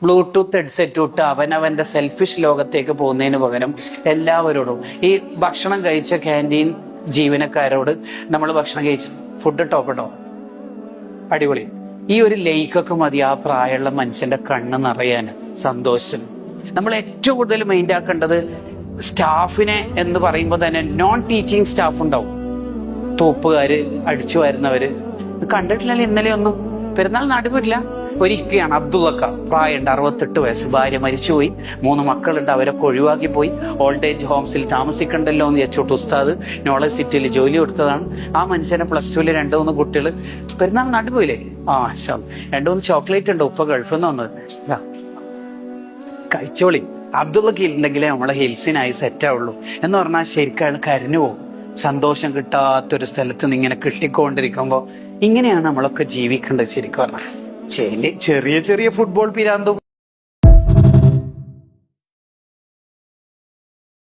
Bluetooth headset ഇട്ട് അവനവന്റെ selfish ലോകത്തേക്ക് പോകുന്നതിന് പകരം എല്ലാവരോടും ഈ ഭക്ഷണം കഴിച്ച ക്യാൻറ്റീൻ ജീവനക്കാരോട് നമ്മൾ ഭക്ഷണം കഴിച്ചു ഫുഡ് ടോപ്പട്ടോ അടിപൊളി, ഈ ഒരു ലൈക്കൊക്കെ മതി ആ പ്രായമുള്ള മനുഷ്യന്റെ കണ്ണ് നിറയാൻ സന്തോഷം. നമ്മൾ ഏറ്റവും കൂടുതൽ മൈൻഡ് ആക്കേണ്ടത് സ്റ്റാഫിനെ എന്ന് പറയുമ്പോൾ തന്നെ നോൺ ടീച്ചിങ് സ്റ്റാഫ് ഉണ്ടാവും, തോപ്പുകാര്, അടിച്ചു വരുന്നവര്. കണ്ടിട്ടില്ലല്ലോ ഇന്നലെ ഒന്നും. പെരുന്നാൾ നടുവില്ല. ഒരിക്കലാണ് അബ്ദുള്ളക്ക, പ്രായമുണ്ട്, 68 വയസ്സ്, ഭാര്യ മരിച്ചുപോയി, 3 മക്കളുണ്ട്, അവരൊക്കെ ഒഴിവാക്കി പോയി, ഓൾഡ് ഏജ് ഹോംസിൽ താമസിക്കണ്ടല്ലോ എന്ന് വെച്ചോട്ട് ഉസ്താദ് നോളജ് സിറ്റിയിൽ ജോലി കൊടുത്തതാണ്. ആ മനുഷ്യനെ +2 2-3 കുട്ടികൾ. പെരുന്നാൾ നടുവില്ലേ? ആ 2-3 ചോക്ലേറ്റ് ഉണ്ട്, ഉപ്പ ഗൾഫിൽ നിന്ന് വന്നത്, കഴിച്ചോളി. അബ്ദുള്ളക്ക് ഉണ്ടെങ്കിലേ നമ്മളെ ഹിൽസിനായി സെറ്റ് ആവുള്ളൂ എന്ന് പറഞ്ഞാൽ ശരിക്കും അയാൾ കരഞ്ഞു പോകും. സന്തോഷം കിട്ടാത്തൊരു സ്ഥലത്ത് നിന്ന് ഇങ്ങനെ കിട്ടിക്കൊണ്ടിരിക്കുമ്പോൾ ഇങ്ങനെയാണ് നമ്മളൊക്കെ ജീവിക്കേണ്ടത് ശരിക്കും പറഞ്ഞാൽ. ചെറിയ ചെറിയ ഫുട്ബോൾ പിരാന്തും